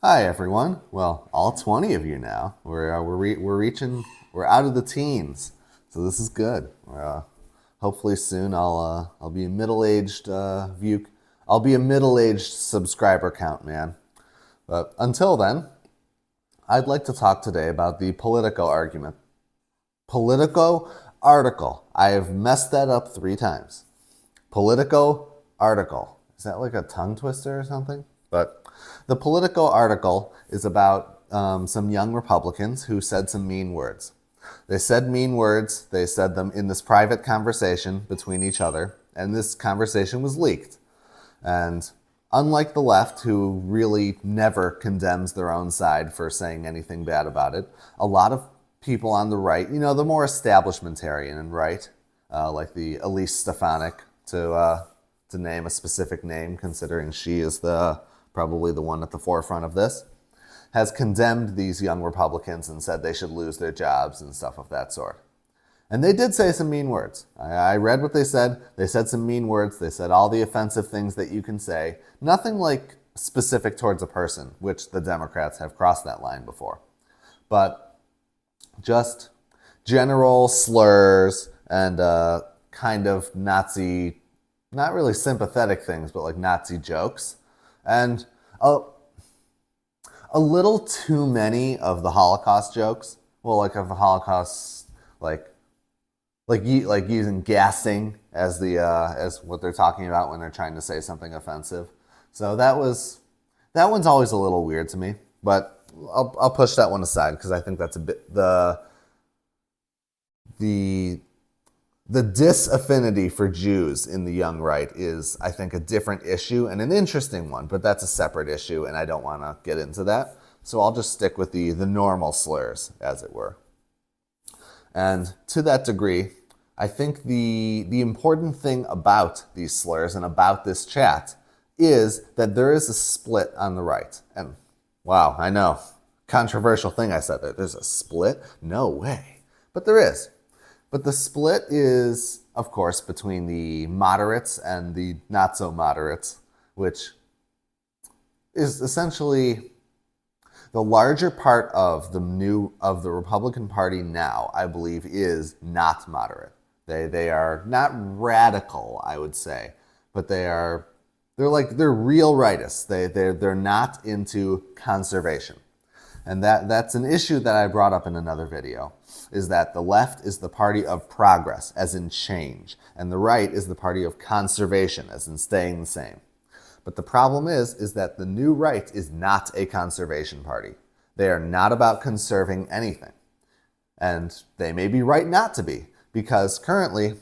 Hi everyone. Well, all 20 of you now. We're out of the teens, so this is good. Hopefully soon I'll be a middle-aged view. I'll be a middle-aged subscriber count man. But until then, I'd like to talk today about the Politico argument. Politico article. I have messed that up 3 times. Politico article. Is that like a tongue twister or something? But the Politico article is about some young Republicans who said some mean words. They said mean words. They said them in this private conversation between each other, and this conversation was leaked. And unlike the left, who really never condemns their own side for saying anything bad about it, a lot of people on the right, the more establishmentarian and right, like the Elise Stefanik, to name a specific name, considering she is probably the one at the forefront of this, has condemned these young Republicans and said they should lose their jobs and stuff of that sort. And they did say some mean words. I read what they said. They said some mean words. They said all the offensive things that you can say. Nothing like specific towards a person, which the Democrats have crossed that line before. But just general slurs and kind of Nazi, not really sympathetic things, but like Nazi jokes. And a little too many of the Holocaust jokes. Well, like of the Holocaust, like using gassing as as what they're talking about when they're trying to say something offensive. So that one's always a little weird to me, but I'll push that one aside because I think that's a bit the disaffinity for Jews in the young right is, I think, a different issue and an interesting one, but that's a separate issue, and I don't want to get into that. So I'll just stick with the normal slurs, as it were. And to that degree, I think the important thing about these slurs and about this chat is that there is a split on the right. And wow, I know, controversial thing I said there. There's a split? No way. But there is. But the split is, of course, between the moderates and the not so moderates, which is essentially the larger part of the Republican Party now, I believe, is not moderate. They are not radical, I would say, but they're real rightists. They're not into conservation. And that's an issue that I brought up in another video, is that the left is the party of progress, as in change, and the right is the party of conservation, as in staying the same. But the problem is that the new right is not a conservation party. They are not about conserving anything. And they may be right not to be, because currently,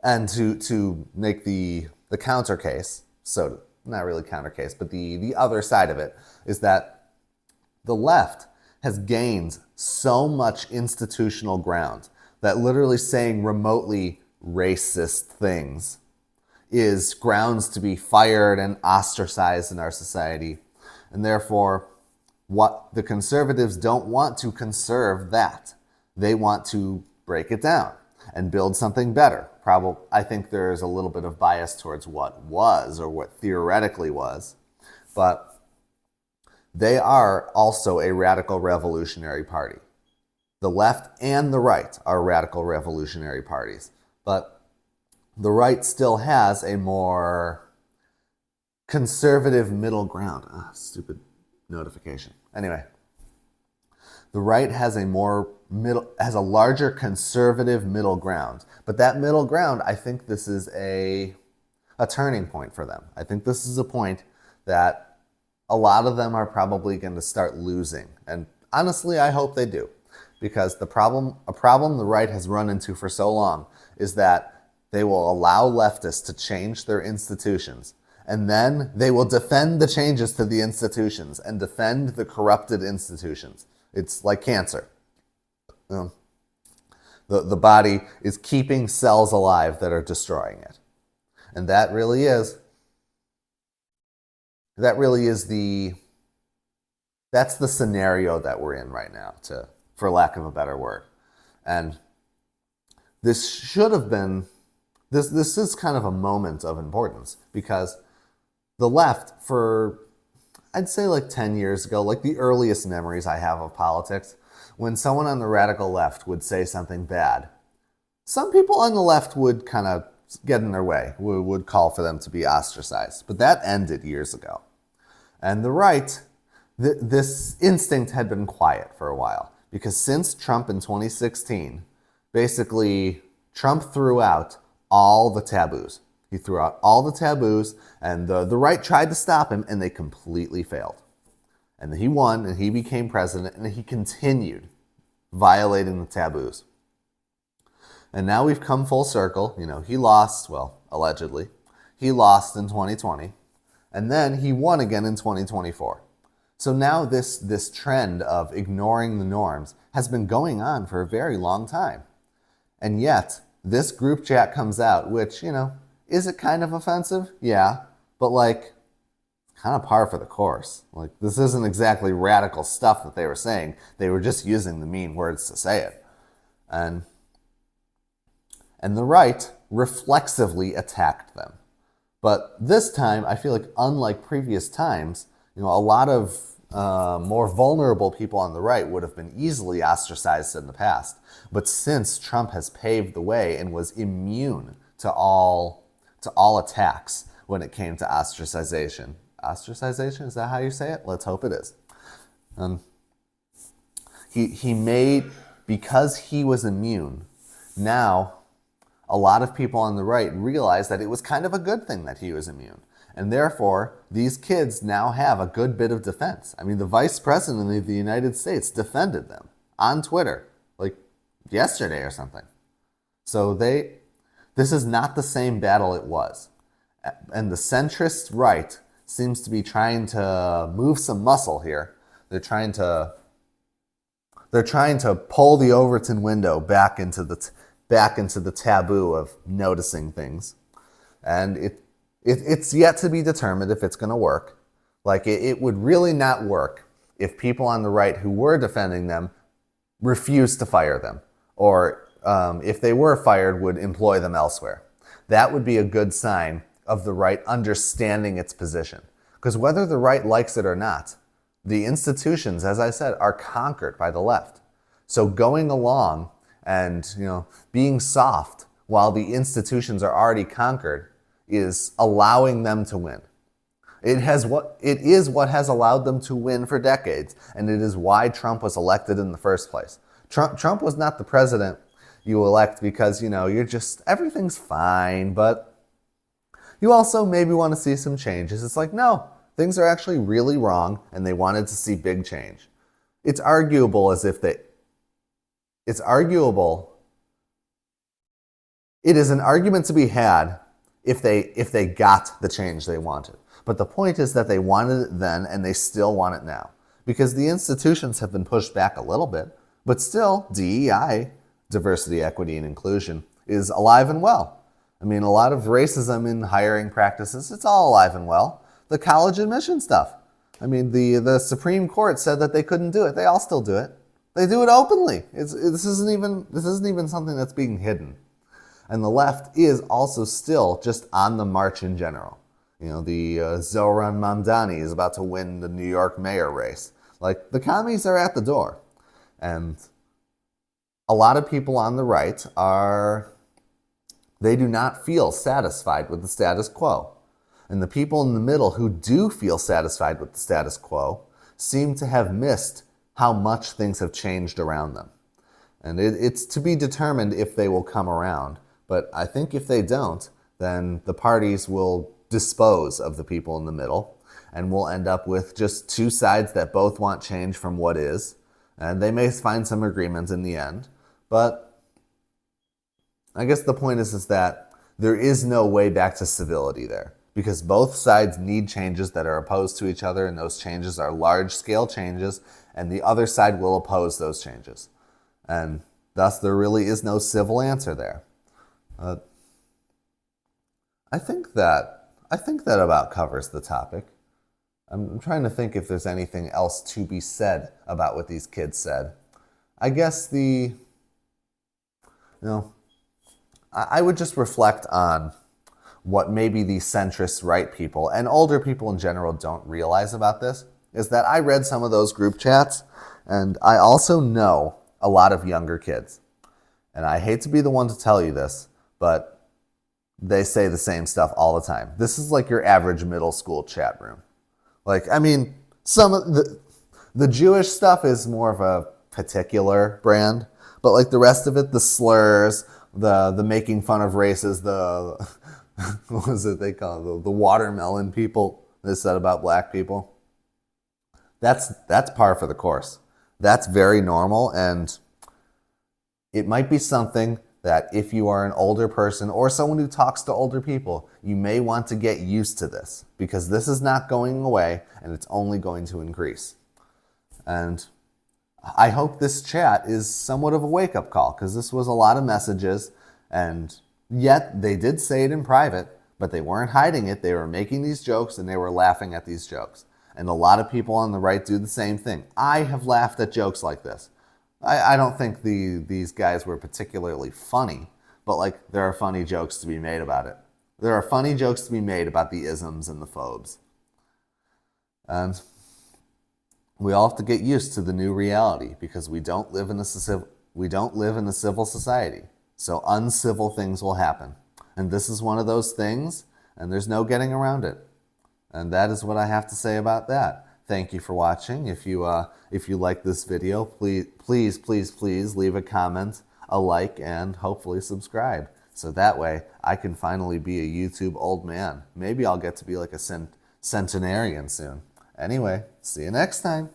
and to make the counter case, so not really counter case, but the other side of it, is that the left has gained so much institutional ground that literally saying remotely racist things is grounds to be fired and ostracized in our society. And therefore, what the conservatives don't want to conserve that. They want to break it down and build something better. I think there's a little bit of bias towards what was or what theoretically was, but they are also a radical revolutionary party. The left and the right are radical revolutionary parties, but the right still has a more conservative middle ground. Stupid notification. Anyway, the right has a larger conservative middle ground, but that middle ground, I think this is a turning point for them. I think this is a point that a lot of them are probably going to start losing. And honestly, I hope they do. Because a problem the right has run into for so long is that they will allow leftists to change their institutions. And then they will defend the changes to the institutions and defend the corrupted institutions. It's like cancer. The body is keeping cells alive that are destroying it. And that's the scenario that we're in right now, for lack of a better word. And this is kind of a moment of importance, because the left, for I'd say like 10 years ago, like the earliest memories I have of politics, when someone on the radical left would say something bad, some people on the left would kind of get in their way, would call for them to be ostracized. But that ended years ago. And the right, this instinct had been quiet for a while, because since Trump in 2016, basically Trump threw out all the taboos. He threw out all the taboos, and the right tried to stop him, and they completely failed. And then he won, and he became president, and he continued violating the taboos. And now we've come full circle. You know, he lost, well, allegedly. He lost in 2020, and then he won again in 2024. So now this trend of ignoring the norms has been going on for a very long time. And yet, this group chat comes out, which, you know, is it kind of offensive? Yeah, but like, kind of par for the course. Like, this isn't exactly radical stuff that they were saying. They were just using the mean words to say it. And the right reflexively attacked them. But this time, I feel like unlike previous times, you know, a lot of more vulnerable people on the right would have been easily ostracized in the past. But since Trump has paved the way and was immune to all attacks when it came to ostracization. Ostracization, is that how you say it? Let's hope it is. He made, because he was immune, now a lot of people on the right realized that it was kind of a good thing that he was immune. And therefore, these kids now have a good bit of defense. I mean, the vice president of the United States defended them on Twitter, like yesterday or something. So this is not the same battle it was. And the centrist right seems to be trying to move some muscle here. They're trying to pull the Overton window back into the taboo of noticing things. And it's yet to be determined if it's going to work. Like, it would really not work if people on the right who were defending them refused to fire them, or if they were fired, would employ them elsewhere. That would be a good sign of the right understanding its position. Because whether the right likes it or not, the institutions, as I said, are conquered by the left. So going along and, you know, being soft while the institutions are already conquered is allowing them to win. It is what has allowed them to win for decades, and it is why Trump was elected in the first place. Trump was not the president you elect because, you know, you're just, everything's fine, but you also maybe want to see some changes. It's like, no, things are actually really wrong, and they wanted to see big change. It's arguable. It is an argument to be had if they got the change they wanted. But the point is that they wanted it then, and they still want it now. Because the institutions have been pushed back a little bit, but still, DEI, diversity, equity, and inclusion, is alive and well. I mean, a lot of racism in hiring practices, it's all alive and well. The college admission stuff. I mean, the Supreme Court said that they couldn't do it. They all still do it. They do it openly. This isn't even something that's being hidden. And the left is also still just on the march in general. You know, the Zoran Mamdani is about to win the New York mayor race. Like, the commies are at the door. And a lot of people on the right they do not feel satisfied with the status quo. And the people in the middle who do feel satisfied with the status quo seem to have missed how much things have changed around them. And it's to be determined if they will come around. But I think if they don't, then the parties will dispose of the people in the middle, and we'll end up with just two sides that both want change from what is. And they may find some agreement in the end. But I guess the point is that there is no way back to civility there, because both sides need changes that are opposed to each other, and those changes are large-scale changes, and the other side will oppose those changes. And thus, there really is no civil answer there. I think that about covers the topic. I'm trying to think if there's anything else to be said about what these kids said. I guess I would just reflect on what maybe the centrist right people and older people in general don't realize about this is that I read some of those group chats, and I also know a lot of younger kids. And I hate to be the one to tell you this, but they say the same stuff all the time. This is like your average middle school chat room. Like, I mean, some of the Jewish stuff is more of a particular brand, but like the rest of it, the slurs, the making fun of races, the what was it they call it? The watermelon people they said about black people. That's par for the course. That's very normal, and it might be something that if you are an older person or someone who talks to older people, you may want to get used to this, because this is not going away and it's only going to increase. And I hope this chat is somewhat of a wake-up call, because this was a lot of messages, and yet they did say it in private, but they weren't hiding it. They were making these jokes and they were laughing at these jokes. And a lot of people on the right do the same thing. I have laughed at jokes like this. I don't think these guys were particularly funny, but like there are funny jokes to be made about it. There are funny jokes to be made about the isms and the phobes. And we all have to get used to the new reality, because we don't live in a civil society. So uncivil things will happen. And this is one of those things, and there's no getting around it. And that is what I have to say about that. Thank you for watching. If you like this video, please leave a comment, a like, and hopefully subscribe. So that way I can finally be a YouTube old man. Maybe I'll get to be like a centenarian soon. Anyway, see you next time.